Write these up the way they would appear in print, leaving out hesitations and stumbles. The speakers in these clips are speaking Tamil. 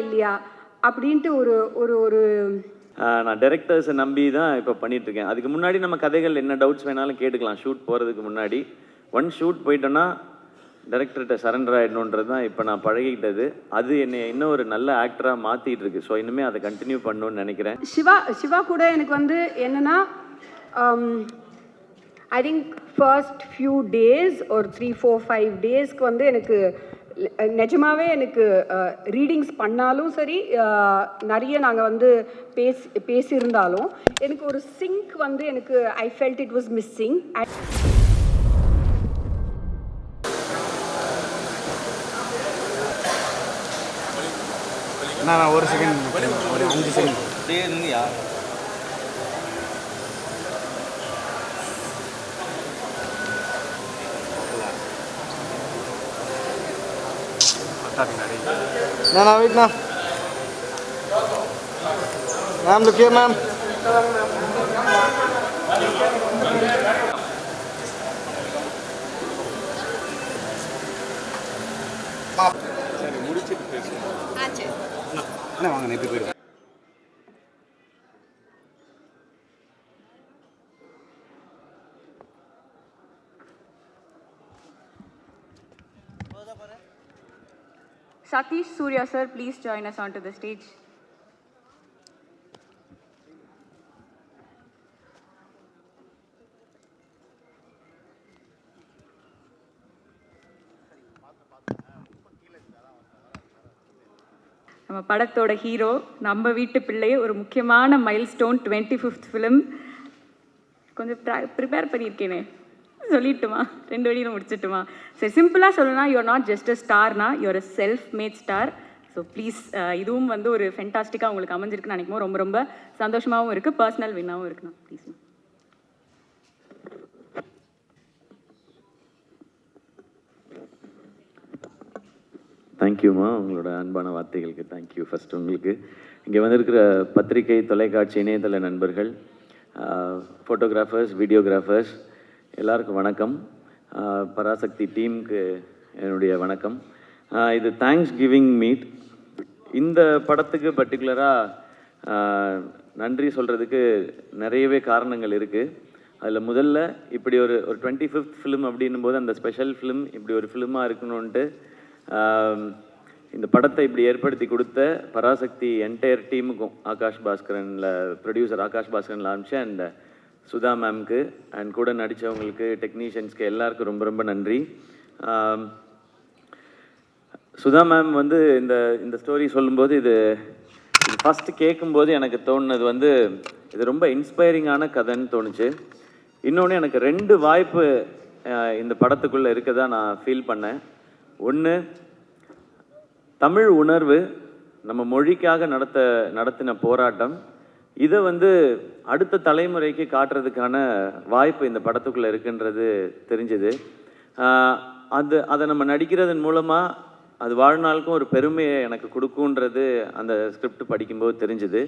இல்லையா அப்படின்ட்டு ஒரு ஒரு ஒரு நான் டைரக்டர்ஸை நம்பி தான் இப்போ பண்ணிகிட்ருக்கேன். அதுக்கு முன்னாடி நம்ம கதைகள் என்ன டவுட்ஸ் வேணாலும் கேட்டுக்கலாம். ஷூட் போகிறதுக்கு முன்னாடி ஒன் ஷூட் போயிட்டோன்னா டைரக்டர்கிட்ட சரண்டர் ஆகிடணுன்றது தான் இப்போ நான் பழகிக்கிட்டது. அது என்னை இன்னும் ஒரு நல்ல ஆக்டராக மாற்றிட்டு இருக்கு. ஸோ இனிமேல் அதை கண்டினியூ பண்ணணும்னு நினைக்கிறேன். சிவா கூட எனக்கு வந்து என்னென்னா I think first few days ஒரு 3-4-5 டேஸ்க்கு வந்து எனக்கு நிஜமாகவே எனக்கு ரீடிங்ஸ் பண்ணாலும் சரி நிறைய நாங்கள் வந்து பேசியிருந்தாலும் எனக்கு ஒரு சிங்க் வந்து எனக்கு I felt it was missing. நான் ஒரு செகண்ட் ஒரு 5 செகண்ட் யார் No, wait, no. Ma'am, look here, ma'am. சரி முடிச்சிட்டு பேசுவோம். அண்ணா வாங்க நான் இப்போ போயிடுவேன். Satish Surya sir, please join us onto the stage. நம்ம படத்தோட ஹீரோ நம்ம வீட்டு பிள்ளை ஒரு முக்கியமான மைல்ஸ்டோன் 25th ஃபிலிம் கொஞ்சம் ப்ரிப்பேர் பண்ணியிருக்கேனே சொல்லிட்டுமா 2 வழியில் முடிச்சிட்டுமா? சரி சிம்பிளாக சொல்லணும்னா யூஆர் நாட் ஜஸ்ட் அ ஸ்டார்னா you are a self made star. So please இதுவும் வந்து ஒரு ஃபென்டாஸ்டிக்காக உங்களுக்கு அமைஞ்சிருக்குன்னு நினைக்கும் ரொம்ப ரொம்ப சந்தோஷமாகவும் இருக்குது, பர்சனல் வின்னாகவும் இருக்குண்ணா. ப்ளீஸ். தேங்க்யூம்மா, உங்களோட அன்பான வார்த்தைகளுக்கு தேங்க்யூ. ஃபஸ்ட்டு உங்களுக்கு இங்கே வந்திருக்கிற பத்திரிகை, தொலைக்காட்சி, இணையதள நண்பர்கள், ஃபோட்டோகிராஃபர்ஸ், வீடியோகிராஃபர்ஸ் எல்லாருக்கும் வணக்கம். பராசக்தி டீமுக்கு என்னுடைய வணக்கம். இது தேங்க்ஸ் கிவிங் மீட். இந்த படத்துக்கு பர்டிகுலராக நன்றி சொல்கிறதுக்கு நிறையவே காரணங்கள் இருக்குது. அதில் முதல்ல இப்படி ஒரு 25th ஃபிலிம் அப்படின்னும் போது அந்த ஸ்பெஷல் ஃபிலிம் இப்படி ஒரு ஃபிலிமாக இருக்கணுன்ட்டு இந்த படத்தை இப்படி ஏற்படுத்தி கொடுத்த பராசக்தி என்டையர் டீமுக்கும், ஆகாஷ் பாஸ்கரனில் ப்ரொடியூசர் ஆகாஷ் பாஸ்கரனில் ஆரம்பிச்சு அண்ட் சுதா மேம்க்கு அண்ட் கூட நடித்தவங்களுக்கு, டெக்னீஷியன்ஸ்க்கு எல்லாருக்கும் ரொம்ப ரொம்ப நன்றி. சுதா மேம் வந்து இந்த ஸ்டோரி சொல்லும்போது இது ஃபஸ்ட்டு கேட்கும்போது எனக்கு தோணுனது வந்து இது ரொம்ப இன்ஸ்பைரிங்கான கதைன்னு தோணுச்சு. இன்னொன்று எனக்கு 2 வாய்ப்பு இந்த படத்துக்குள்ளே இருக்கதா நான் ஃபீல் பண்ணேன். ஒன்று, தமிழ் உணர்வு, நம்ம மொழிக்காக நடத்தின போராட்டம், இதை வந்து அடுத்த தலைமுறைக்கு காட்டுறதுக்கான வாய்ப்பு இந்த படத்துக்குள்ளே இருக்குன்றது தெரிஞ்சுது. அதை நம்ம நடிக்கிறதன் மூலமாக அது வாழ்நாளுக்கும் ஒரு பெருமையை எனக்கு கொடுக்குன்றது அந்த ஸ்கிரிப்ட் படிக்கும்போது தெரிஞ்சுது.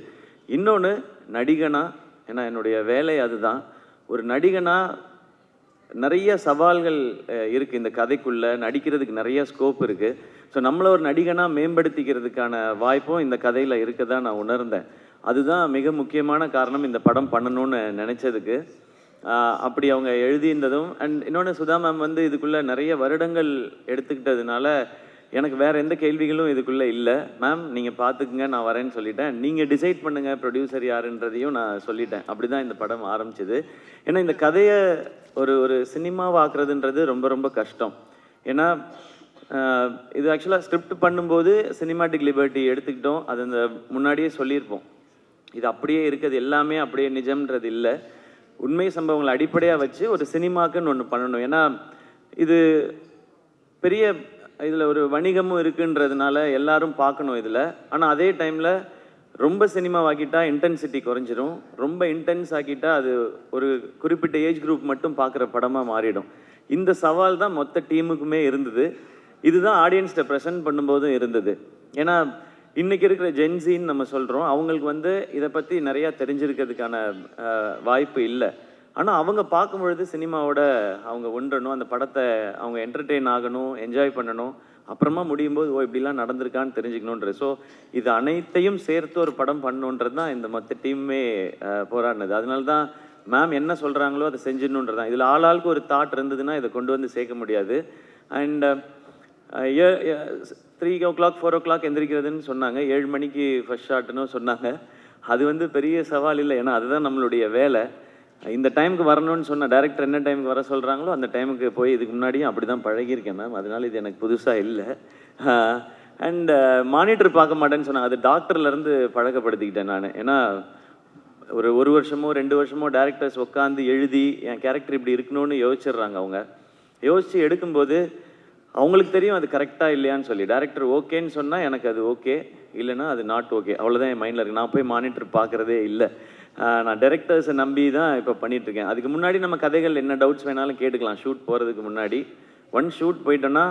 இன்னொன்று, நடிகனா, ஏன்னா என்னுடைய வேலை அதுதான், ஒரு நடிகனா நிறைய சவால்கள் இருக்குது இந்த கதைக்குள்ளே, நடிக்கிறதுக்கு நிறைய ஸ்கோப் இருக்குது. ஸோ நம்மளை ஒரு நடிகனாக மேம்படுத்திக்கிறதுக்கான வாய்ப்பும் இந்த கதையில் இருக்கதான் நான் உணர்ந்தேன். அதுதான் மிக முக்கியமான காரணம் இந்த படம் பண்ணணும்னு நினச்சதுக்கு. அப்படி அவங்க எழுதியிருந்ததும் அண்ட் இன்னொன்று, சுதா மேம் வந்து இதுக்குள்ளே நிறைய வருடங்கள் எடுத்துக்கிட்டதுனால எனக்கு வேறு எந்த கேள்விகளும் இதுக்குள்ளே இல்லை. மேம் நீங்கள் பார்த்துக்குங்க, நான் வரேன்னு சொல்லிட்டேன். நீங்கள் டிசைட் பண்ணுங்கள் ப்ரொடியூசர் யாருன்றதையும் நான் சொல்லிட்டேன். அப்படி தான் இந்த படம் ஆரம்பிச்சிது. ஏன்னா இந்த கதையை ஒரு சினிமாவாக்குறதுன்றது ரொம்ப ரொம்ப கஷ்டம். ஏன்னா இது ஆக்சுவலாக ஸ்கிரிப்ட் பண்ணும்போது சினிமாட்டிக் லிபர்ட்டி எடுத்துக்கிட்டோம். அது அந்த முன்னாடியே சொல்லியிருப்போம், இது அப்படியே இருக்குது, எல்லாமே அப்படியே நிஜம்ன்றது இல்லை. உண்மை சம்பவங்களை அடிப்படையாக வச்சு ஒரு சினிமாக்குன்னு ஒன்று பண்ணணும். ஏன்னா இது பெரிய இதில் ஒரு வணிகமும் இருக்குன்றதுனால எல்லாரும் பார்க்கணும் இதில். ஆனால் அதே டைமில் ரொம்ப சினிமாவாக்கிட்டா இன்டென்சிட்டி குறைஞ்சிரும், ரொம்ப இன்டென்ஸ் ஆக்கிட்டால் அது ஒரு குறிப்பிட்ட ஏஜ் குரூப் மட்டும் பார்க்குற படமாக மாறிடும். இந்த சவால் தான் மொத்த டீமுக்குமே இருந்தது. இதுதான் ஆடியன்ஸ்கிட்ட ப்ரெசென்ட் பண்ணும்போதும் இருந்தது. ஏன்னா இன்றைக்கி இருக்கிற ஜென்சின்னு நம்ம சொல்கிறோம், அவங்களுக்கு வந்து இதை பற்றி நிறையா தெரிஞ்சிருக்கிறதுக்கான வாய்ப்பு இல்லை. ஆனால் அவங்க பார்க்கும் பொழுது சினிமாவோட அவங்க ஒன்றணும், அந்த படத்தை அவங்க என்டர்டெயின் ஆகணும், என்ஜாய் பண்ணணும், அப்புறமா முடியும் போது இப்படிலாம் நடந்திருக்கான்னு தெரிஞ்சுக்கணுன்றது. ஸோ இது அனைத்தையும் சேர்த்து ஒரு படம் பண்ணணுன்றது தான் இந்த மொத்த டீமே போராடினது. அதனால தான் மேம் என்ன சொல்கிறாங்களோ அதை செஞ்சிடணுன்றது தான். இதில் ஆளாளுக்கு ஒரு தாட் இருந்ததுன்னா இதை கொண்டு வந்து சேர்க்க முடியாது. அண்ட் 3 o'clock 4 o'clock எந்திரிக்கிறதுன்னு சொன்னாங்க. 7 மணிக்கு ஃபர்ஸ்ட் ஷாட்னு சொன்னாங்க. அது வந்து பெரிய சவால் இல்லை, ஏன்னா அதுதான் நம்மளுடைய வேலை. இந்த டைமுக்கு வரணும்னு சொன்ன டைரக்டர் என்ன டைமுக்கு வர சொல்கிறாங்களோ அந்த டைமுக்கு போய் இதுக்கு முன்னாடியும் அப்படி தான் பழகியிருக்கேன் மேம். அதனால இது எனக்கு புதுசாக இல்லை. அண்ட் மானிட்டர் பார்க்க மாட்டேன்னு சொன்னாங்க. அது டாக்டர்லேருந்து பழக்கப்படுத்திக்கிட்டேன் நான். ஏன்னா ஒரு வருஷமோ 2 வருஷமோ டேரக்டர்ஸ் உட்காந்து எழுதி என் கேரக்டர் இப்படி இருக்கணும்னு யோசிச்சிடுறாங்க. அவங்க யோசித்து எடுக்கும்போது அவங்களுக்கு தெரியும் அது கரெக்டாக இல்லையான்னு சொல்லி. டேரக்டர் ஓகேன்னு சொன்னால் எனக்கு அது ஓகே, இல்லைன்னா அது நாட் ஓகே, அவ்வளோதான் என் மைண்டில் இருக்குது. நான் போய் மானிட்டர் பார்க்குறதே இல்லை. நான் டைரக்டர்ஸை நம்பி தான் இப்போ பண்ணிகிட்ருக்கேன். அதுக்கு முன்னாடி நம்ம கதைகள் என்ன டவுட்ஸ் வேணாலும் கேட்டுக்கலாம். ஷூட் போகிறதுக்கு முன்னாடி ஷூட் போயிட்டோன்னா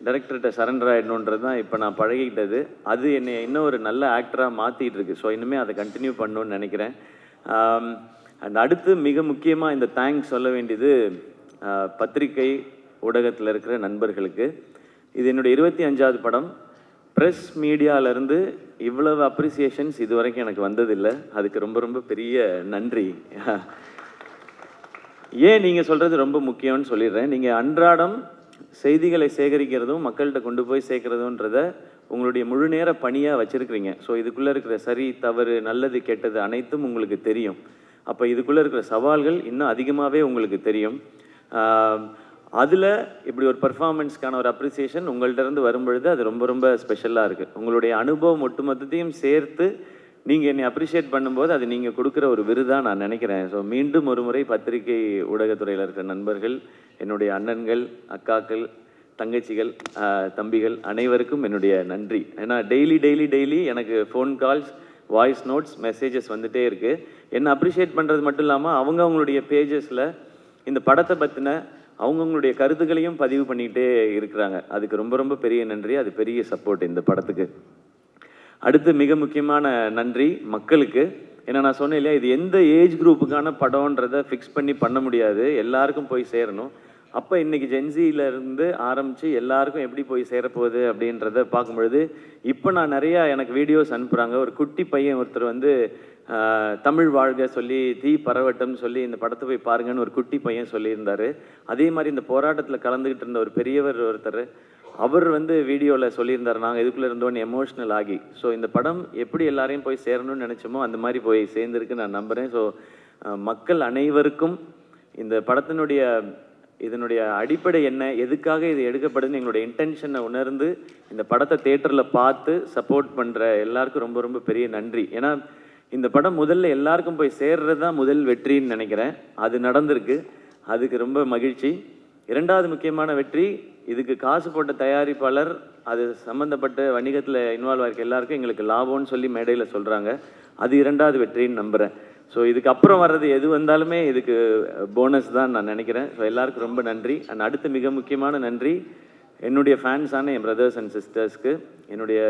டைரக்டர்கிட்ட சரண்டர் ஆகிடணுன்றது தான் இப்போ நான் பழகிக்கிட்டது. அது என்னை இன்னும் ஒரு நல்ல ஆக்டராக மாற்றிட்டு இருக்கு. ஸோ இனிமேல் அதை கண்டினியூ பண்ணணுன்னு நினைக்கிறேன். அண்ட் அடுத்து மிக முக்கியமாக இந்த தேங்க்ஸ் சொல்ல வேண்டியது பத்திரிகை ஊடகத்தில் இருக்கிற நண்பர்களுக்கு. இது என்னுடைய 25வது படம். ப்ரெஸ் மீடியாவிலேருந்து இவ்வளவு அப்ரிசியேஷன்ஸ் இது வரைக்கும் எனக்கு வந்ததில்லை. அதுக்கு ரொம்ப ரொம்ப பெரிய நன்றி. ஏன் நீங்கள் சொல்கிறது ரொம்ப முக்கியம்னு சொல்லிடுறேன். நீங்கள் அன்றாடம் செய்திகளை சேகரிக்கிறதும் மக்கள்கிட்ட கொண்டு போய் சேர்க்குறதுன்றத உங்களுடைய முழு நேர பணியாக வச்சுருக்கிறீங்க. ஸோ இதுக்குள்ளே இருக்கிற சரி தவறு நல்லது கெட்டது அனைத்தும் உங்களுக்கு தெரியும். அப்போ இதுக்குள்ளே இருக்கிற சவால்கள் இன்னும் அதிகமாகவே உங்களுக்கு தெரியும். அதில் இப்படி ஒரு பர்ஃபார்மன்ஸ்க்கான ஒரு அப்ரிசியேஷன் உங்கள்கிட்ட இருந்து வரும்பொழுது அது ரொம்ப ரொம்ப ஸ்பெஷலாக இருக்குது. உங்களுடைய அனுபவம் ஒட்டுமொத்தத்தையும் சேர்த்து நீங்கள் என்னை அப்ரிஷியேட் பண்ணும்போது அது நீங்கள் கொடுக்குற ஒரு விருதாக நான் நினைக்கிறேன். ஸோ மீண்டும் ஒரு முறை பத்திரிகை ஊடகத்துறையில் இருக்கிற நண்பர்கள், என்னுடைய அண்ணன்கள், அக்காக்கள், தங்கச்சிகள், தம்பிகள் அனைவருக்கும் என்னுடைய நன்றி. ஏன்னா டெய்லி எனக்கு phone calls, voice notes, messages வந்துகிட்டே இருக்குது. என்னை அப்ரிஷியேட் பண்ணுறது மட்டும் இல்லாமல் அவங்களுடைய பேஜஸில் இந்த படத்தை பற்றின அவங்கவுங்களுடைய கருத்துக்களையும் பதிவு பண்ணிக்கிட்டே இருக்கிறாங்க. அதுக்கு ரொம்ப ரொம்ப பெரிய நன்றி. அது பெரிய சப்போர்ட் இந்த படத்துக்கு. அடுத்து மிக முக்கியமான நன்றி மக்களுக்கு. ஏன்னா நான் சொன்னேன் இல்லையா, இது எந்த ஏஜ் குரூப்புக்கான படம்ன்றதை ஃபிக்ஸ் பண்ணி பண்ண முடியாது, எல்லாருக்கும் போய் சேரணும். அப்போ இன்றைக்கி ஜென்சியிலேருந்து ஆரம்பித்து எல்லாருக்கும் எப்படி போய் சேரப்போகுது அப்படின்றத பார்க்கும்பொழுது இப்போ நான் நிறையா எனக்கு வீடியோஸ் அனுப்புகிறாங்க. ஒரு குட்டி பையன் ஒருத்தர் வந்து தமிழ் வாழ்க சொல்லி தீ பரவட்டம்னு சொல்லி இந்த படத்தை போய் பாருங்கன்னு ஒரு குட்டி பையன் சொல்லியிருந்தார். அதே மாதிரி இந்த போராட்டத்தில் கலந்துக்கிட்டு இருந்த ஒரு பெரியவர் ஒருத்தர், அவர் வந்து வீடியோவில் சொல்லியிருந்தார், நாங்கள் இதுக்குள்ளே இருந்தோன்னு எமோஷ்னல் ஆகி. ஸோ இந்த படம் எப்படி எல்லாரையும் போய் சேரணும்னு நினச்சோமோ அந்த மாதிரி போய் சேர்ந்துருக்கு நான் நம்புகிறேன். ஸோ மக்கள் அனைவருக்கும் இந்த படத்தினுடைய இதனுடைய அடிப்படை என்ன, எதுக்காக இது எடுக்கப்படுதுன்னு எங்களுடைய இன்டென்ஷனை உணர்ந்து இந்த படத்தை தேட்டரில் பார்த்து சப்போர்ட் பண்ணுற எல்லாருக்கும் ரொம்ப ரொம்ப பெரிய நன்றி. ஏன்னா இந்த படம் முதல்ல எல்லாருக்கும் போய் சேர்றது தான் முதல் வெற்றின்னு நினைக்கிறேன். அது நடந்திருக்கு, அதுக்கு ரொம்ப மகிழ்ச்சி. இரண்டாவது முக்கியமான வெற்றி, இதுக்கு காசு போட்ட தயாரிப்பாளர், அது சம்மந்தப்பட்ட வணிகத்தில் இன்வால்வ் ஆகிருக்க எல்லாருக்கும் எங்களுக்கு லாபம்னு சொல்லி மேடையில் சொல்கிறாங்க. அது இரண்டாவது வெற்றின்னு நம்புகிறேன். ஸோ இதுக்கப்புறம் வர்றது எது வந்தாலுமே இதுக்கு போனஸ் தான் நான் நினைக்கிறேன். ஸோ எல்லாருக்கும் ரொம்ப நன்றி. அண்ட் அடுத்து மிக முக்கியமான நன்றி என்னுடைய ஃபேன்ஸான என் பிரதர்ஸ் அண்ட் சிஸ்டர்ஸ்க்கு. என்னுடைய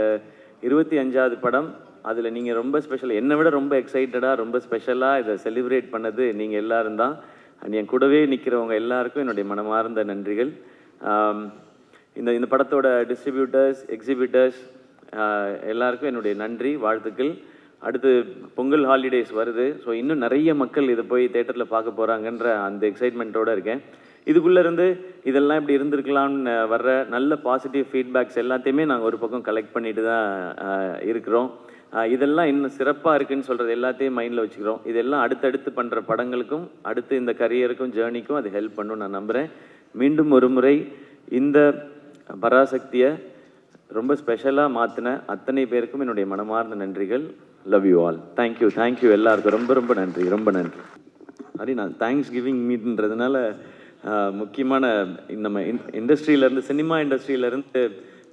25வது படம், அதில் நீங்கள் ரொம்ப ஸ்பெஷல், என்னை விட ரொம்ப எக்ஸைட்டடாக ரொம்ப ஸ்பெஷலாக இதை செலிப்ரேட் பண்ணது நீங்கள் எல்லாரும் தான். அண்ட் என் கூடவே நிற்கிறவங்க எல்லாருக்கும் என்னுடைய மனமார்ந்த நன்றிகள். இந்த படத்தோட டிஸ்ட்ரிபியூட்டர்ஸ், எக்ஸிபிட்டர்ஸ் எல்லாருக்கும் என்னுடைய நன்றி, வாழ்த்துக்கள். அடுத்து பொங்கல் ஹாலிடேஸ் வருது. ஸோ இன்னும் நிறைய மக்கள் இதை போய் தேட்டரில் பார்க்க போகிறாங்கன்ற அந்த எக்ஸைட்மெண்ட்டோடு இருக்கேன். இதுக்குள்ளே இருந்து இதெல்லாம் இப்படி இருந்திருக்கலாம்னு வர்ற நல்ல பாசிட்டிவ் ஃபீட்பேக்ஸ் எல்லாத்தையுமே நாங்கள் ஒரு பக்கம் கலெக்ட் பண்ணிட்டு தான் இருக்கிறோம். இதெல்லாம் இன்னும் சிறப்பாக இருக்குதுன்னு சொல்கிறது எல்லாத்தையும் மைண்டில் வச்சுக்கிறோம். இதெல்லாம் அடுத்தடுத்து பண்ணுற படங்களுக்கும் அடுத்து இந்த கரியருக்கும் ஜேர்னிக்கும் அது ஹெல்ப் பண்ணும் நான் நம்புகிறேன். மீண்டும் ஒரு முறை இந்த பராசக்தியை ரொம்ப ஸ்பெஷலாக மாற்றின அத்தனை பேருக்கும் என்னுடைய மனமார்ந்த நன்றிகள். Love you all. தேங்க்யூ எல்லாருக்கும் ரொம்ப ரொம்ப நன்றி, ரொம்ப நன்றி. அப்படி நான் தேங்க்ஸ் கிவிங் மீட்ன்றதுனால முக்கியமான நம்ம இண்டஸ்ட்ரியிலேருந்து, சினிமா இண்டஸ்ட்ரியிலேருந்து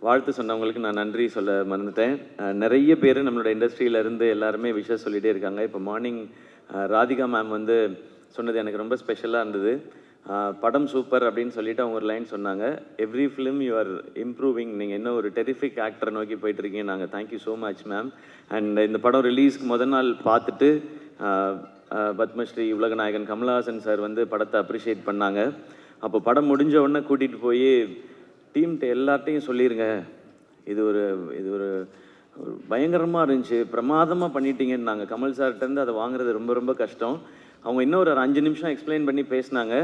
வாழ்த்து சொன்னவங்களுக்கு நான் நன்றி சொல்ல மறந்துட்டேன். நிறைய பேர் நம்மளோட இண்டஸ்ட்ரியிலேருந்து எல்லாருமே விஷயம் சொல்லிகிட்டே இருக்காங்க. இப்போ மார்னிங் ராதிகா மேம் வந்து சொன்னது எனக்கு ரொம்ப ஸ்பெஷலாக இருந்தது. படம் சூப்பர் அப்படின்னு சொல்லிட்டு அவங்க ஒரு லைன் சொன்னாங்க, every film you are improving, நீங்கள் இன்னும் ஒரு டெரிஃபிக் ஆக்டரை நோக்கி போயிட்டுருக்கீங்க. நாங்கள் thank you so much ma'am. And இந்த படம் ரிலீஸ்க்கு முதல் நாள் பார்த்துட்டு பத்மஸ்ரீ உலகநாயகன் கமலஹாசன் சார் வந்து படத்தை அப்ரிஷியேட் பண்ணாங்க. அப்போ படம் முடிஞ்ச உடனே கூட்டிகிட்டு போய் டீம்கிட்ட எல்லார்ட்டையும் சொல்லிடுங்க, இது ஒரு பயங்கரமாக இருந்துச்சு, பிரமாதமாக பண்ணிட்டீங்கன்னு. நாங்கள் கமல் சார்கிட்டேருந்து அதை வாங்குறது ரொம்ப ரொம்ப கஷ்டம். அவங்க இன்னும் ஒரு 5 நிமிஷம் எக்ஸ்பிளைன் பண்ணி பேசினாங்க.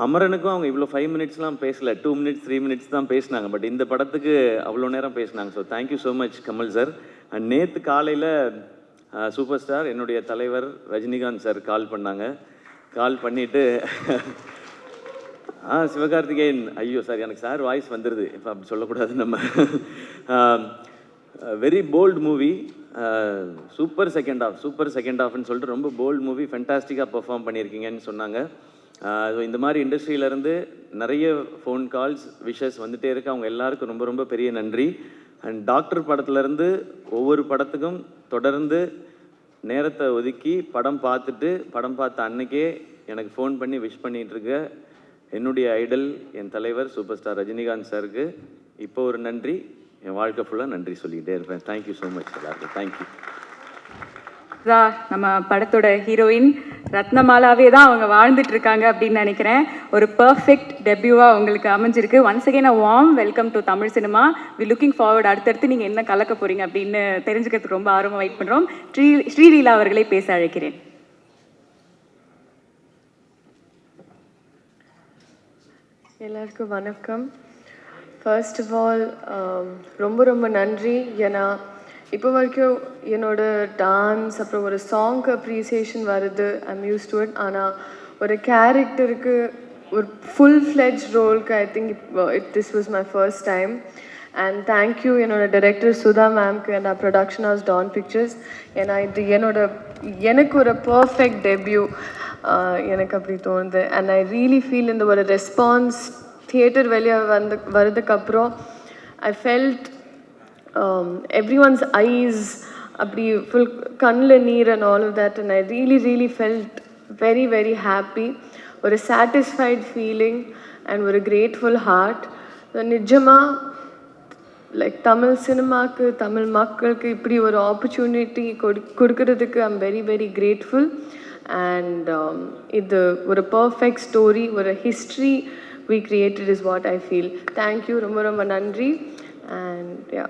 அமரனுக்கும் அவங்க இவ்வளோ 5 மினிட்ஸ்லாம் பேசல, 2 மினிட்ஸ் 3 மினிட்ஸ் தான் பேசினாங்க. பட் இந்த படத்துக்கு அவ்வளோ நேரம் பேசினாங்க. So thank you so much Kamal sir. And நேற்று காலையில் சூப்பர் ஸ்டார் என்னுடைய தலைவர் ரஜினிகாந்த் சார் கால் பண்ணாங்க. கால் பண்ணிவிட்டு சிவகார்த்திகேயன், ஐயோ சார் எனக்கு சார் வாய்ஸ் வந்துடுது, இப்போ அப்படி சொல்லக்கூடாது நம்ம. Very bold movie, super second ஹாஃப்னு சொல்லிட்டு ரொம்ப போல்ட் மூவி, ஃபென்டாஸ்டிக்காக பெர்ஃபார்ம் பண்ணியிருக்கீங்கன்னு சொன்னாங்க. இந்த மாதிரி இண்டஸ்ட்ரியிலேருந்து நிறைய ஃபோன் கால்ஸ் விஷஸ் வந்துகிட்டே இருக்கு. அவங்க எல்லாருக்கும் ரொம்ப ரொம்ப பெரிய நன்றி. அண்ட் டாக்டர் படத்துலேருந்து ஒவ்வொரு படத்துக்கும் தொடர்ந்து நேரத்தை ஒதுக்கி படம் பார்த்த அன்னைக்கே எனக்கு ஃபோன் பண்ணி விஷ் பண்ணிகிட்ருக்க என்னுடைய ஐடல், என் தலைவர் சூப்பர் ஸ்டார் ரஜினிகாந்த் சாருக்கு இப்போ ஒரு நன்றி, என் வாழ்க்கை ஃபுல்லாக நன்றி சொல்லிக்கிட்டே இருப்பேன். தேங்க்யூ ஸோ மச் எல்லாருக்கும். தேங்க்யூ. நம்ம படத்தோட ஹீரோயின் ரத்னமாலாவே தான் அவங்க வாழ்ந்துட்டு இருக்காங்க அப்படின்னு நினைக்கிறேன். ஒரு பர்ஃபெக்ட் டெபியூவாக உங்களுக்கு அமைஞ்சிருக்கு. Once again warm welcome to Tamil cinema. We looking forward, அடுத்தடுத்து நீங்கள் என்ன கலக்க போகிறீங்க அப்படின்னு தெரிஞ்சுக்கிறதுக்கு ரொம்ப ஆர்வமாக வெயிட் பண்ணுறோம். ஸ்ரீலீலா அவர்களை பேச அழைக்கிறேன். எல்லாருக்கும் வணக்கம். ஃபர்ஸ்ட் ஆஃப் ஆல் ரொம்ப ரொம்ப நன்றி. ஏன்னா இப்போ வரைக்கும் என்னோட டான்ஸ் அப்புறம் ஒரு சாங்க்கு அப்ரிசியேஷன் வருது, ஐம் யூஸ் டு இட். ஆனால் ஒரு கேரக்டருக்கு ஒரு ஃபுல் ஃப்ளெஜ் ரோலுக்கு I think this was my first time. And thank you என்னோட டைரக்டர் சுதா மேம்க்கு and production house Dawn Pictures. ஏன்னா இது எனக்கு ஒரு பர்ஃபெக்ட் டெபியூ எனக்கு அப்படி தோணுது. அண்ட் ஐ ரியலி ஃபீல் இந்த ஒரு ரெஸ்பான்ஸ் தியேட்டர் வெளியே வரதுக்கப்புறம் ஐ ஃபெல்ட் everyone's eyes அப்படி ஃபுல் கண்ணில் நீர் and all of that, and I really felt very very happy. ஒரு satisfied feeling and ஒரு grateful heart. நிஜமாக லைக் தமிழ் சினிமாவுக்கு தமிழ் மக்களுக்கு இப்படி ஒரு ஆப்பர்ச்சுனிட்டி கொடுக்கறதுக்கு I'm very very grateful. And இது ஒரு பர்ஃபெக்ட் ஸ்டோரி, ஒரு history we created is what I feel. Thank you, ரொம்ப ரொம்ப நன்றி. அண்ட் யா,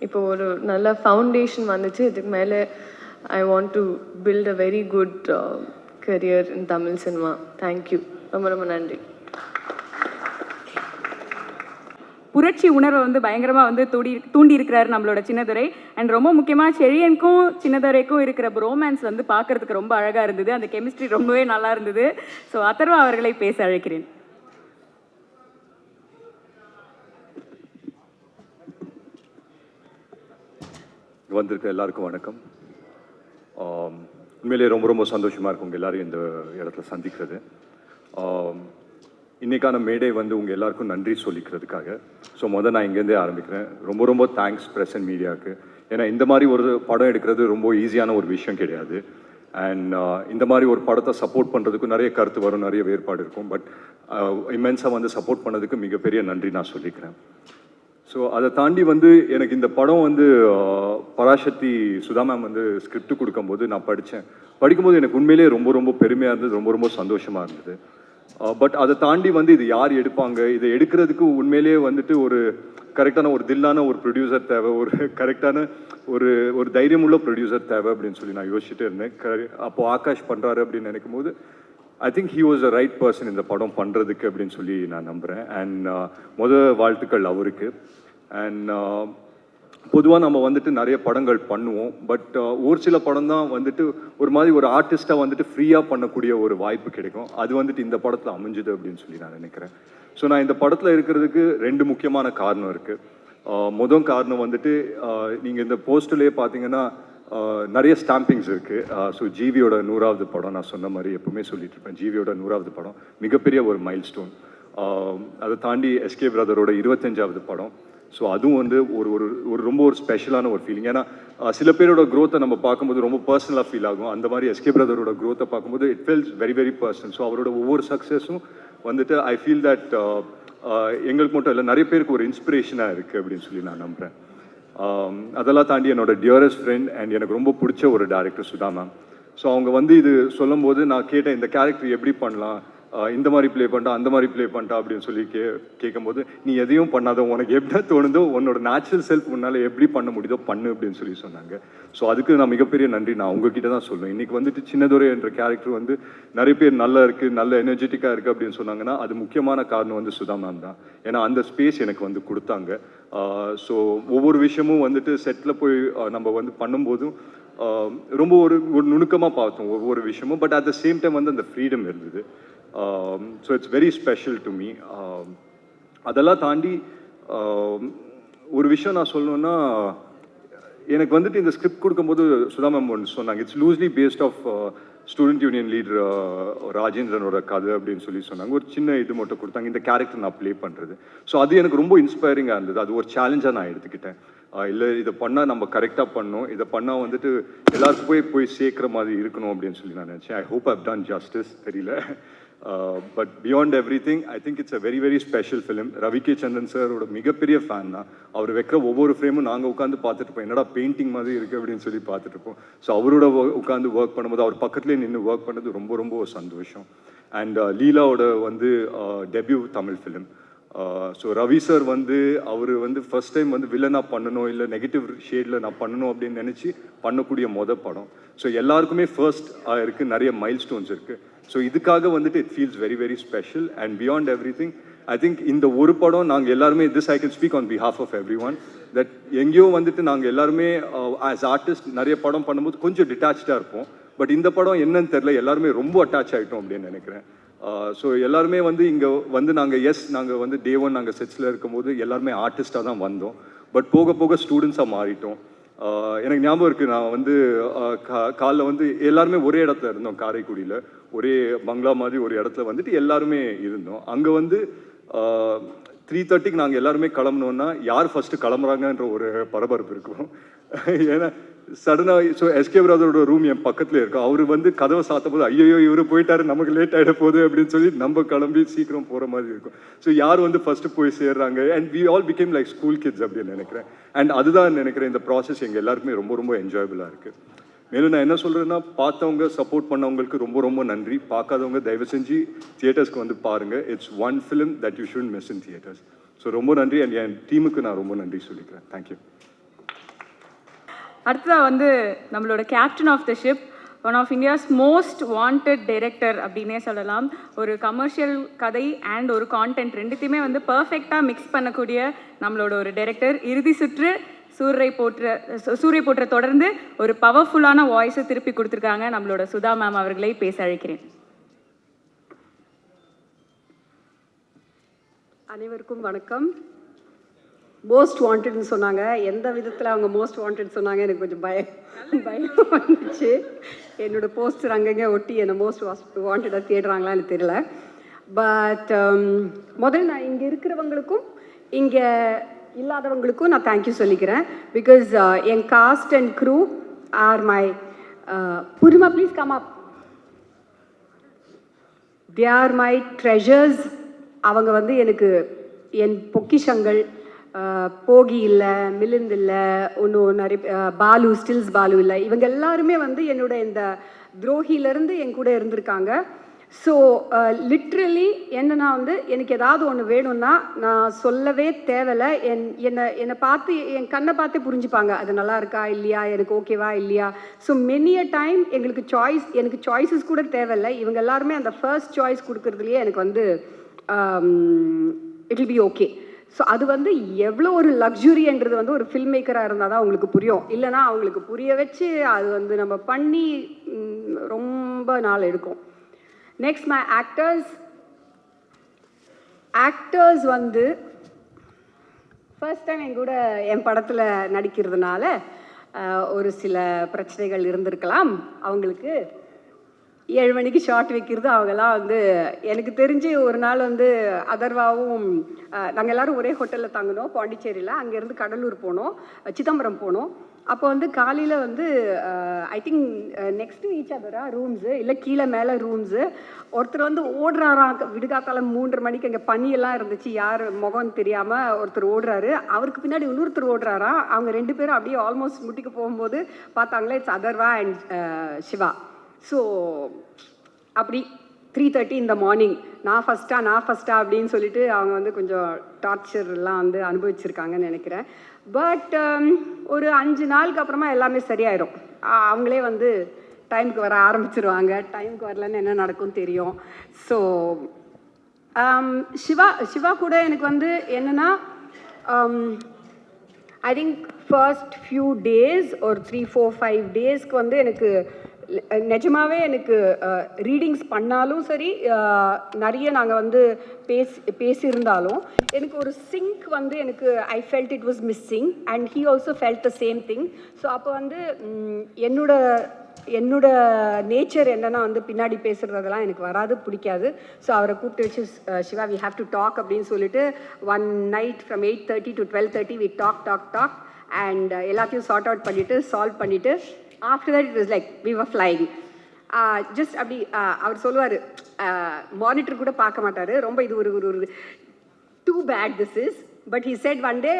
இப்போ ஒரு நல்ல ஃபவுண்டேஷன் வந்துச்சு. இதுக்கு மேலே I want to build a very good career in Tamil cinema. Thank you, ரொம்ப ரொம்ப நன்றி. புரட்சி உணர்வை பயங்கரமாக தூண்டி இருக்கிறாரு நம்மளோட சின்னதுரை. அண்ட் ரொம்ப முக்கியமாக செழியனுக்கும் சின்னதுரைக்கும் இருக்கிற ரோமான்ஸ் பார்க்கறதுக்கு ரொம்ப அழகாக இருந்தது. அந்த கெமிஸ்ட்ரி ரொம்பவே நல்லா இருந்தது. ஸோ அதர்வா அவர்களை பேச அழைக்கிறேன். வந்திருக்க எல்லாருக்கும் வணக்கம். உண்மையிலேயே ரொம்ப ரொம்ப சந்தோஷமாக இருக்கும் உங்கள் எல்லோரும் இந்த இடத்துல சந்திக்கிறது. இன்றைக்கான மேடை உங்கள் எல்லாருக்கும் நன்றி சொல்லிக்கிறதுக்காக. ஸோ நான் இங்கேருந்தே ஆரம்பிக்கிறேன். ரொம்ப ரொம்ப தேங்க்ஸ் ப்ரெஸ் அண்ட் மீடியாவுக்கு. ஏன்னா இந்த மாதிரி ஒரு படம் எடுக்கிறது ரொம்ப ஈஸியான ஒரு விஷயம் கிடையாது. அண்ட் இந்த மாதிரி ஒரு படத்தை சப்போர்ட் பண்ணுறதுக்கு நிறைய கருத்து வரும், நிறைய வேறுபாடு இருக்கும். பட் இம்மென்ஸாக சப்போர்ட் பண்ணதுக்கு மிகப்பெரிய நன்றி நான் சொல்லிக்கிறேன். ஸோ அதை தாண்டி எனக்கு இந்த படம் பராசக்தி சுதா மேம் ஸ்கிரிப்ட் கொடுக்கும்போது நான் படிக்கும்போது எனக்கு உண்மையிலேயே ரொம்ப ரொம்ப பெருமையாக இருந்தது, ரொம்ப ரொம்ப சந்தோஷமாக இருந்தது. பட் அதை தாண்டி இது யார் எடுப்பாங்க, இதை எடுக்கிறதுக்கு உண்மையிலேயே ஒரு கரெக்டான ஒரு தில்லான ஒரு ப்ரொடியூசர் தேவை, ஒரு கரெக்டான ஒரு தைரியமுள்ள ப்ரொடியூசர் தேவை அப்படின்னு சொல்லி நான் யோசிச்சுட்டே இருந்தேன். அப்போது ஆகாஷ் பண்ணுறாரு அப்படின்னு நினைக்கும் போது I think he was a right person இந்த படம் பண்ணுறதுக்கு அப்படின்னு சொல்லி நான் நம்புகிறேன். அண்ட் வாழ்த்துக்கள் அவருக்கு. அண்ட் பொதுவாக நம்ம நிறைய படங்கள் பண்ணுவோம். பட் ஒரு சில படம் தான் ஒரு மாதிரி ஒரு ஆர்டிஸ்ட்டாக ஃப்ரீயாக பண்ணக்கூடிய ஒரு வாய்ப்பு கிடைக்கும். அது இந்த படத்தில் அமைஞ்சுது அப்படின்னு சொல்லி நான் நினைக்கிறேன். ஸோ நான் இந்த படத்தில் இருக்கிறதுக்கு 2 முக்கியமான காரணம் இருக்குது. முதல் காரணம் நீங்கள் இந்த போஸ்டர்லேயே பார்த்தீங்கன்னா நிறைய ஸ்டாம்பிங்ஸ் இருக்குது. ஸோ ஜிவியோட 100வது படம், நான் சொன்ன மாதிரி எப்பவுமே சொல்லிட்டு இருப்பேன், ஜிவியோட 100வது படம் மிகப்பெரிய ஒரு மைல் ஸ்டோன். அதை தாண்டி எஸ்கே பிரதரோட 25வது படம். ஸோ அதுவும் ஒரு ரொம்ப ஒரு ஸ்பெஷலான ஒரு ஃபீலிங். ஏன்னா சில பேரோட க்ரோத்தை நம்ம பார்க்கும்போது ரொம்ப பர்சனலாக ஃபீல் ஆகும். அந்த மாதிரி எஸ்கே பிரதரோட க்ரோத்தை பார்க்கும்போது it feels very very personal. So அவரோட ஒவ்வொரு சக்ஸஸும் ஐ ஃபீல் தட் எங்களுக்கு மட்டும் இல்லை, நிறைய பேருக்கு ஒரு இன்ஸ்பிரேஷனாக இருக்குது அப்படின்னு சொல்லி நான் நம்புகிறேன். அதெல்லாம் தாண்டி என்னோட டியரஸ்ட் ஃப்ரெண்ட் அண்ட் எனக்கு ரொம்ப பிடிச்ச ஒரு டேரக்டர் சுதா மேம். ஸோ அவங்க இது சொல்லும்போது நான் கேட்டேன், இந்த கேரக்டர் எப்படி பண்ணலாம், இந்த மாதிரி ப்ளே பண்ணிட்டா அந்த மாதிரி ப்ளே பண்ணிட்டா அப்படின்னு சொல்லி கேட்கும்போது நீ எதையும் பண்ணாத, உனக்கு எப்படி தோணுதோ உன்னோட நேச்சுரல் செல்ஃப் உன்னால் எப்படி பண்ண முடியுதோ பண்ணு அப்படின்னு சொல்லி சொன்னாங்க. ஸோ அதுக்கு நான் மிகப்பெரிய நன்றி நான் உங்ககிட்ட தான் சொல்லுவேன். இன்றைக்கி வந்துட்டு சின்னதுரை என்ற கேரக்டர் வந்து நிறைய பேர் நல்லா இருக்குது, நல்ல எனர்ஜெட்டிக்காக இருக்குது அப்படின்னு சொன்னாங்கன்னா அது முக்கியமான காரணம் வந்து சுதா மேம் தான். ஏன்னா அந்த ஸ்பேஸ் எனக்கு வந்து கொடுத்தாங்க. ஸோ ஒவ்வொரு விஷயமும் வந்துட்டு செட்டில் போய் நம்ம வந்து பண்ணும்போதும் ரொம்ப ஒரு நுணுக்கமாக பார்த்தோம் ஒவ்வொரு விஷயமும். But at the same time வந்து அந்த ஃப்ரீடம் இருந்தது. So it's very special to me. அதெல்லாம் தாண்டி ஒரு விஷயம் நான் சொல்லணுன்னா, எனக்கு வந்துட்டு இந்த ஸ்கிரிப்ட் கொடுக்கும்போது சுதா மேம் ஒன்று சொன்னாங்க, it's loosely based off student union leader ராஜேந்திரனோட கதை அப்படின்னு சொல்லி சொன்னாங்க. ஒரு சின்ன இது மட்டும் கொடுத்தாங்க, இந்த கேரக்டர் நான் ப்ளே பண்ணுறது. ஸோ அது எனக்கு ரொம்ப இன்ஸ்பைரிங்காக இருந்தது. அது ஒரு சேலஞ்சாக நான் எடுத்துக்கிட்டேன். இல்லை இதை பண்ணால் நம்ம கரெக்டாக பண்ணணும், இதை பண்ணால் வந்துட்டு எல்லாருக்கும் போய் சேர்க்குற மாதிரி இருக்கணும் அப்படின்னு சொல்லி நான் நினச்சேன். I hope I've done justice, தெரியல. But beyond everything I think it's a very very special film. Ravi K Chandran சாரோட மிகப்பெரிய ஃபேன் தான். அவர் வைக்கிற ஒவ்வொரு ஃப்ரேமும் நாங்கள் உட்காந்து பார்த்துட்டு இருப்போம், என்னடா பெயிண்டிங் மாதிரி இருக்குது அப்படின்னு சொல்லி பார்த்துட்டு இருப்போம். ஸோ அவரோட உட்காந்து ஒர்க் பண்ணும்போது அவர் பக்கத்துலேயே நின்று ஒர்க் பண்ணது ரொம்ப ரொம்ப ஒரு சந்தோஷம். அண்ட் லீலாவோட வந்து debut Tamil film. So Ravi sir வந்து அவர் வந்து ஃபர்ஸ்ட் டைம் வந்து வில்லனாக பண்ணணும், இல்லை நெகட்டிவ் ஷேடில் நான் பண்ணணும் அப்படின்னு நினச்சி பண்ணக்கூடிய படம். ஸோ எல்லாருக்குமே ஃபர்ஸ்ட் இருக்குது, நிறைய மைல் ஸ்டோன்ஸ் இருக்குது. ஸோ இதுக்காக வந்துட்டு it feels very very special. And beyond everything I think இந்த ஒரு படம் நாங்கள் எல்லாருமே, this I can speak on behalf of everyone, that எங்கேயோ வந்துட்டு நாங்கள் எல்லாருமே ஆஸ் ஆர்டிஸ்ட் நிறைய படம் பண்ணும்போது கொஞ்சம் டிட்டாச்சாக இருப்போம். பட் இந்த படம் என்னன்னு தெரில, எல்லாருமே ரொம்ப அட்டாச் ஆகிட்டோம் அப்படின்னு நினைக்கிறேன். ஸோ எல்லாருமே வந்து இங்கே வந்து நாங்கள் வந்து டே ஒன் நாங்கள் செட்ஸில் இருக்கும்போது எல்லாருமே ஆர்டிஸ்டாக தான் வந்தோம். பட் போக போக ஸ்டூடெண்ட்ஸாக மாறிட்டோம். எனக்கு ஞாபகம் இருக்குது, நான் வந்து காலைல வந்து எல்லாருமே ஒரே இடத்துல இருந்தோம், காரைக்குடியில் ஒரே பங்களா மாதிரி ஒரு இடத்துல வந்துட்டு எல்லாருமே இருந்தோம். அங்கே வந்து 3:30க்கு நாங்கள் எல்லாருமே கிளம்புனோன்னா யார் ஃபஸ்ட்டு கிளம்புறாங்கன்ற ஒரு பரபரப்பு இருக்கும். ஏன்னா சடனாக ஸோ எஸ்கே பிரதரோட ரூம் என் பக்கத்தில் இருக்கும். அவர் வந்து கதவை சாத்தும் போது ஐயோ இவர் போயிட்டாரு, நமக்கு லேட் ஆகிட போகுது அப்படின்னு சொல்லி நம்ம கிளம்பி சீக்கிரம் போகிற மாதிரி இருக்கும். ஸோ யார் வந்து ஃபஸ்ட்டு போய் சேர்றாங்க, and we all become like school kids அப்படின்னு நினைக்கிறேன். அண்ட் அதுதான் நினைக்கிறேன் இந்த ப்ராசஸ் எங்கள் எல்லாருக்குமே ரொம்ப ரொம்ப என்ஜாயபுளாக இருக்குது. மேலும் நான் என்ன சொல்கிறேன்னா, பார்த்தவங்க சப்போர்ட் பண்ணவங்களுக்கு ரொம்ப ரொம்ப நன்றி. பார்க்காதவங்க தயவு செஞ்சு தியேட்டர்ஸ்க்கு வந்து பாருங்கள். It's one film that you should miss in theatres. So ரொம்ப நன்றி. அண்ட் என் டீமுக்கு நான் ரொம்ப நன்றி சொல்லிக்கிறேன். தேங்க்யூ. அடுத்ததாக வந்து நம்மளோட captain of the ship, one of India's most wanted director அப்படின்னே சொல்லலாம். ஒரு கமர்ஷியல் கதை அண்ட் ஒரு கான்டென்ட் ரெண்டுத்தையுமே வந்து பர்ஃபெக்டாக மிக்ஸ் பண்ணக்கூடிய நம்மளோட ஒரு டைரக்டர். இறுதி சுற்று சூரிய போற்ற தொடர்ந்து ஒரு பவர்ஃபுல்லான வாய்ஸை திருப்பி கொடுத்துருக்காங்க நம்மளோட சுதா மேம் அவர்களை பேச அழைக்கிறேன். அனைவருக்கும் வணக்கம். மோஸ்ட் வாண்டட்னு சொன்னாங்க. எந்த விதத்தில் அவங்க மோஸ்ட் வாண்டட் சொன்னாங்க எனக்கு கொஞ்சம் பயம் வந்துச்சு. என்னோடய போஸ்டர் அங்கங்கே ஒட்டி என்னை மோஸ்ட் வாண்டடாக தேடுறாங்களான்னு தெரியல. பட் முதல்ல நான் இங்கே இருக்கிறவங்களுக்கும் இங்கே இல்லாதவங்களுக்கும் நான் தேங்க்யூ சொல்லிக்கிறேன். பிகாஸ் என் cast and crew are my புரிமா please come up, they are my treasures. அவங்க வந்து எனக்கு என் பொக்கிஷங்கள். போகி இல்லை, மிலிந்த் இல்லை, ஒன்றும் நிறைய பாலு, ஸ்டில்ஸ் பாலு இல்லை, இவங்க எல்லாருமே வந்து என்னோட இந்த துரோகியிலேருந்து என் கூட இருந்திருக்காங்க. ஸோ லிட்ரலி என்னன்னா வந்து எனக்கு ஏதாவது ஒன்று வேணும்னா நான் சொல்லவே தேவையில்லை. என்னை பார்த்து என் கண்ணை பார்த்தே புரிஞ்சுப்பாங்க, அது நல்லா இருக்கா இல்லையா, எனக்கு ஓகேவா இல்லையா. ஸோ மெனி அ டைம் எனக்கு சாய்ஸஸ் கூட தேவையில்லை. இவங்க எல்லாருமே அந்த ஃபர்ஸ்ட் சாய்ஸ் கொடுக்குறதுலையே எனக்கு வந்து it will be okay. So அது வந்து எவ்வளோ ஒரு லக்ஸுரின்றது வந்து ஒரு ஃபில்ம் மேக்கராக இருந்தால் தான் அவங்களுக்கு புரியும். இல்லைனா அவங்களுக்கு புரிய வச்சு அது வந்து நம்ம பண்ணி ரொம்ப நாள் எடுக்கும். நெக்ஸ்ட் மை ஆக்டர்ஸ் வந்து ஃபர்ஸ்ட் டைம் என் கூட என் படத்தில் நடிக்கிறதுனால ஒரு சில பிரச்சனைகள் இருந்திருக்கலாம். அவங்களுக்கு 7 மணிக்கு ஷார்ட் வைக்கிறது அவங்கெல்லாம் வந்து எனக்கு தெரிஞ்சு ஒரு நாள் வந்து அதர்வாவும் நாங்கள் எல்லோரும் ஒரே ஹோட்டலில் தங்கினோம் பாண்டிச்சேரியில். அங்கேருந்து கடலூர் போனோம், சிதம்பரம் போனோம். அப்போ வந்து காலையில் வந்து ஐ திங்க் நெக்ஸ்ட் ஈச் அதரா ரூம்ஸு இல்லை கீழே மேலே ரூம்ஸு. ஒருத்தர் வந்து ஓடுறாராம் விடுகாத்தால 3:30 மணிக்கு. அங்கே பனியெல்லாம் இருந்துச்சு, யார் முகம் தெரியாமல் ஒருத்தர் ஓடுறாரு. அவருக்கு பின்னாடி இன்னொருத்தர் ஓடுறாராம். அவங்க 2 பேரும் அப்படியே ஆல்மோஸ்ட் முட்டிக்கு போகும்போது பார்த்தாங்களே it's Atharva and Siva. So அப்படி 3:30 இந்த மார்னிங் நான் ஃபஸ்ட்டா அப்படின்னு சொல்லிட்டு அவங்க வந்து கொஞ்சம் டார்ச்சர்லாம் வந்து அனுபவிச்சிருக்காங்கன்னு நினைக்கிறேன். பட் ஒரு 5 நாளுக்கு அப்புறமா எல்லாமே சரியாயிடும். அவங்களே வந்து டைமுக்கு வர ஆரம்பிச்சிருவாங்க. டைமுக்கு வரலன்னு என்ன நடக்கும் தெரியும். ஸோ சிவா கூட எனக்கு வந்து என்னென்னா I think first few days ஒரு 3-4-5 டேஸ்க்கு வந்து எனக்கு நிஜமாவே எனக்கு ரீடிங்ஸ் பண்ணாலும் சரி நிறைய நாங்கள் வந்து பேசியிருந்தாலும் எனக்கு ஒரு சிங்க் வந்து எனக்கு I felt it was missing and he also felt the same thing. So அப்போ வந்து என்னோட நேச்சர் என்னன்னா வந்து பின்னாடி பேசுகிறதெல்லாம் எனக்கு வராது, பிடிக்காது. ஸோ அவரை கூப்பிட்டு வச்சு Siva we have to talk அப்படின்னு சொல்லிட்டு one night from 8:30 to 12:30 we talk and எல்லாத்தையும் சார்ட் அவுட் பண்ணிவிட்டு சால்வ் பண்ணிவிட்டு after that it was like we were flying. Just அப்படி அவர் சொல்லுவார், மானிட்டர் கூட பார்க்க மாட்டார், ரொம்ப இது ஒரு too bad this is. But he said one day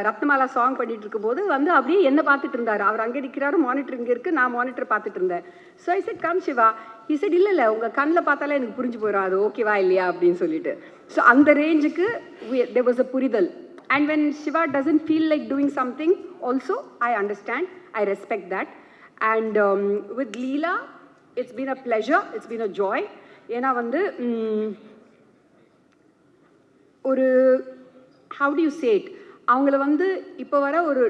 Ratnamala song பண்ணிட்டு இருக்கும்போது வந்து அப்படியே என்ன பார்த்துட்டு இருந்தார். அவர் அங்கே நிற்கிறாரு, மானிட்டர் இங்கே இருக்குது, நான் மானிட்டர் பார்த்துட்டு இருந்தேன். So I said come Siva. He said இல்லை உங்கள் கண்ணில் பார்த்தாலே எனக்கு புரிஞ்சு போயிடும் அது ஓகேவா இல்லையா அப்படின்னு சொல்லிட்டு. ஸோ அந்த ரேஞ்சுக்கு there was a புரிதல். And when Shiva doesn't feel like doing something also, I understand, I respect that. And with Leela, it's been a pleasure, it's been a joy. ஏன்னா வந்து ஒரு how do you say it, அவங்கள வந்து இப்போ வர ஒரு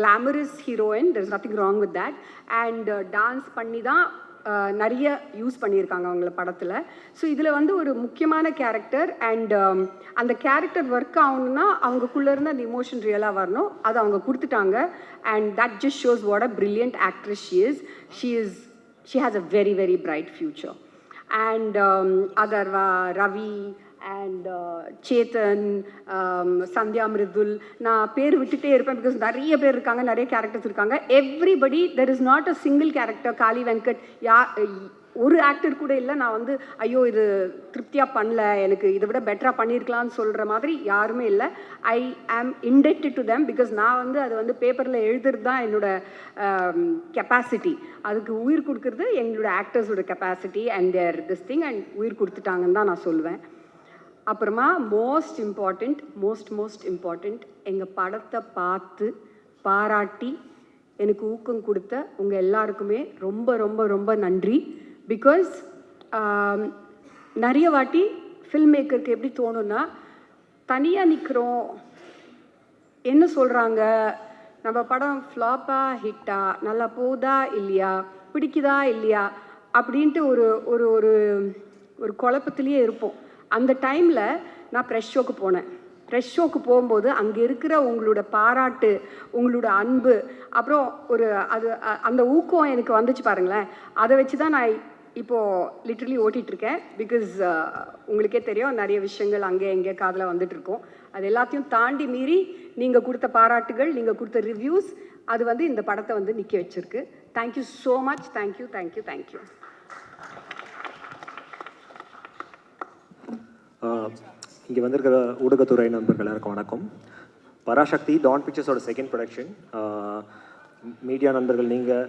glamorous heroine, there is nothing wrong with that. And dance பண்ணி தான் நிறைய யூஸ் பண்ணியிருக்காங்க அவங்கள படத்தில். ஸோ இதில் வந்து ஒரு முக்கியமான கேரக்டர் அண்ட் அந்த கேரக்டர் ஒர்க் ஆகணுன்னா அவங்களுக்குள்ளே இருந்து அந்த இமோஷன் ரியலாக வரணும், அது அவங்க கொடுத்துட்டாங்க. And that just shows what a brilliant actress she has a very very bright future. And Agarva, Ravi and Chetan, Sandhya Mridul, நான் பேர் விட்டுட்டே இருப்பேன் பிகாஸ் நிறைய பேர் இருக்காங்க, நிறைய கேரக்டர்ஸ் இருக்காங்க. Everybody, there is not a single character Kaali Venkat ஒரு ஆக்டர் கூட இல்லை நான் வந்து ஐயோ இது திருப்தியாக பண்ணல, எனக்கு இதை விட பெட்டராக பண்ணியிருக்கலாம்னு சொல்கிற மாதிரி யாருமே இல்லை. ஐ ஆம் இண்டெக்டட் டு தெம் பிகாஸ் நான் வந்து அது வந்து பேப்பரில் எழுதுறது தான் என்னோட கெப்பாசிட்டி. அதுக்கு உயிர் கொடுக்குறது எங்களோட ஆக்டர்ஸோட capacity and their this thing and உயிர் கொடுத்துட்டாங்கன்னு தான் நான் சொல்லுவேன். அப்புறமா மோஸ்ட் இம்பார்ட்டண்ட் எங்கள் படத்தை பார்த்து பாராட்டி எனக்கு ஊக்கம் கொடுத்த உங்கள் எல்லாருக்குமே ரொம்ப ரொம்ப ரொம்ப நன்றி. பிகாஸ் நிறைய வாட்டி ஃபில்ம் மேக்கருக்கு எப்படி தோணுன்னா தனியாக நிற்கிறோம், என்ன சொல்கிறாங்க, நம்ம படம் ஃப்ளாப்பா ஹிட்டா, நல்லா போதா இல்லையா, பிடிக்குதா இல்லையா அப்படின்ட்டு ஒரு ஒரு ஒரு ஒரு குழப்பத்திலேயே இருப்போம். அந்த டைமில் நான் ப்ரெஷ் ஷோக்கு போனேன். ப்ரெஷ் ஷோக்கு போகும்போது அங்கே இருக்கிற உங்களோட பாராட்டு, உங்களோட அன்பு, அப்புறம் ஒரு அது அந்த ஊக்கம் எனக்கு வந்துச்சு பாருங்களேன். அதை வச்சு தான் நான் இப்போது லிட்ரலி ஓட்டிகிட்ருக்கேன். பிகாஸ் உங்களுக்கே தெரியும் நிறைய விஷயங்கள் அங்கே எங்கே காதில் வந்துட்டுருக்கோம். அது எல்லாத்தையும் தாண்டி மீறி நீங்கள் கொடுத்த பாராட்டுகள், நீங்கள் கொடுத்த ரிவ்யூஸ், அது வந்து இந்த படத்தை வந்து நிற்க வச்சுருக்கு. Thank you so much. தேங்க்யூ. இங்கே வந்திருக்கிற ஊடகத்துறை நண்பர்கள் எல்லாருக்கும் வணக்கம். பராசக்தி டான் பிக்சர்ஸோட செகண்ட் ப்ரொடக்ஷன். மீடியா நண்பர்கள், நீங்கள்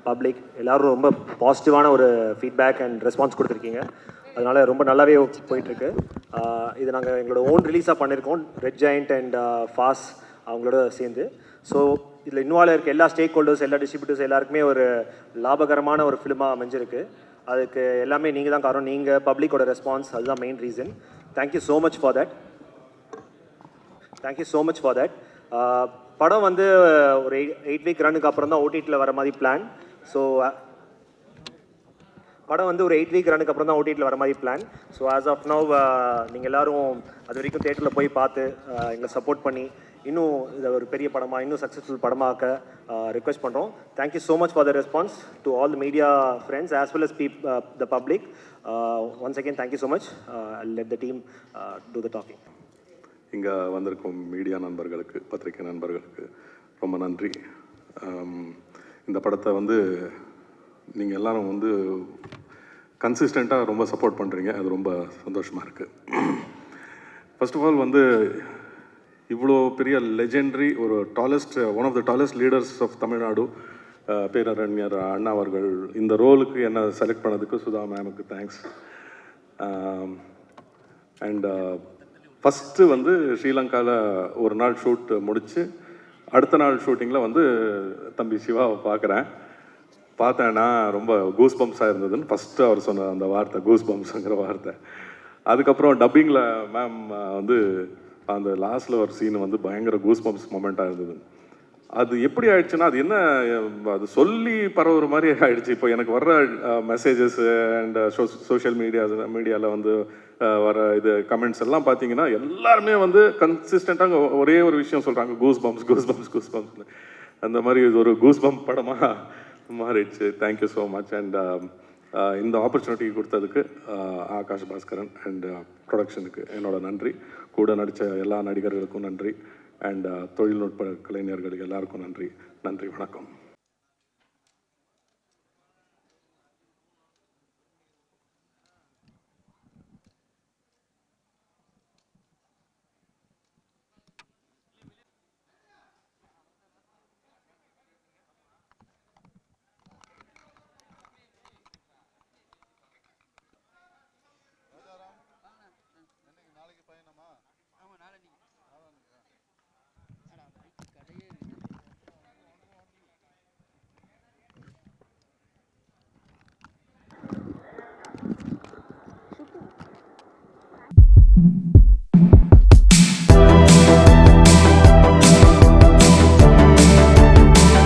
பப்ளிக் எல்லோரும் ரொம்ப பாசிட்டிவான ஒரு ஃபீட்பேக் அண்ட் ரெஸ்பான்ஸ் கொடுத்துருக்கீங்க. அதனால் ரொம்ப நல்லாவே போயிட்டுருக்கு. இது நாங்கள் எங்களோட ஓன் ரிலீஸாக பண்ணியிருக்கோம், ரெட் ஜெயண்ட் அண்ட் ஃபாஸ் அவங்களோட சேர்ந்து. ஸோ இதில் இன்வால்வ் இருக்க எல்லா ஸ்டேக் ஹோல்டர்ஸ், எல்லா டிஸ்ட்ரிபியூட்டர்ஸ் எல்லாருக்குமே ஒரு லாபகரமான ஒரு ஃபிலிமாக அமைஞ்சிருக்கு. அதுக்கு எல்லாமே நீங்கள் தான் காரணம், நீங்கள் பப்ளிக்கோட ரெஸ்பான்ஸ், அதுதான் main reason. Thank you so much for that. படம் வந்து ஒரு 8 வீக் ரன்னுக்கு அப்புறம் தான் ஓடிடியில் வர மாதிரி பிளான். ஸோ படம் வந்து ஒரு 8 வீக் ரன்னுக்கு அப்புறம் தான் ஓடிடியில் வர மாதிரி plan. So as of now நீங்கள் எல்லோரும் அது வரைக்கும் தேட்டரில் போய் பார்த்து எங்களை சப்போர்ட் பண்ணி இன்னும் இதை ஒரு பெரிய படமாக, இன்னும் சக்ஸஸ்ஃபுல் படமாக்க ரிக்வெஸ்ட் பண்ணுறோம். Thank you so much for the response to all the media friends as well as the public. Once again thank you so much. Let the team do the talking. இங்கே வந்திருக்கும் மீடியா நண்பர்களுக்கு, பத்திரிகை நண்பர்களுக்கு ரொம்ப நன்றி. இந்த படத்தை வந்து நீங்கள் எல்லாரும் வந்து கன்சிஸ்டண்ட்டாக ரொம்ப சப்போர்ட் பண்ணுறீங்க, அது ரொம்ப சந்தோஷமாக இருக்குது. ஃபர்ஸ்ட் ஆஃப் ஆல் வந்து இவ்வளோ பெரிய லெஜெண்டரி, ஒரு one of the tallest leaders of Tamil Nadu பேரறிஞர் அண்ணா அவர்கள் இந்த ரோலுக்கு என்னை செலக்ட் பண்ணதுக்கு சுதா மேமுக்கு தேங்க்ஸ். அண்ட் ஃபஸ்ட்டு வந்து ஸ்ரீலங்காவில் ஒரு நாள் ஷூட் முடித்து அடுத்த நாள் ஷூட்டிங்கில் வந்து தம்பி சிவாவை பார்த்தேன்னா ரொம்ப கூஸ் பம்ப்ஸாக இருந்ததுன்னு ஃபஸ்ட்டு அவர் சொன்ன அந்த வார்த்தை, கூஸ் பம்ப்ஸுங்கிற வார்த்தை. அதுக்கப்புறம் டப்பிங்கில் மேம் வந்து அந்த லாஸ்ட்டில் ஒரு சீன் வந்து பயங்கர கூஸ் பம்ப்ஸ் மொமெண்ட்டாக இருந்தது. அது எப்படி ஆயிடுச்சுன்னா, அது என்ன, அது சொல்லி பரவுற மாதிரி ஆயிடுச்சு. இப்போ எனக்கு வர்ற மெசேஜஸ் அண்ட் சோஷியல் மீடியாவில் வந்து வர இது கமெண்ட்ஸ் எல்லாம் பார்த்தீங்கன்னா எல்லாருமே வந்து கன்சிஸ்டண்ட்டாக ஒரே ஒரு விஷயம் சொல்கிறாங்க, goose bumps goose bumps goose bumps. அந்த மாதிரி இது ஒரு கூஸ் பம்ப் படமாக மாறிடுச்சு. Thank you so much. அண்ட் இந்த ஆப்பர்ச்சுனிட்டி கொடுத்ததுக்கு ஆகாஷ் பாஸ்கரன் அண்ட் ப்ரொடக்ஷனுக்கு என்னோட நன்றி. கூட நடித்த எல்லா நடிகர்களுக்கும் நன்றி. அண்ட் தொழில்நுட்ப கலைஞர்களுக்கு எல்லாருக்கும் நன்றி. நன்றி, வணக்கம்.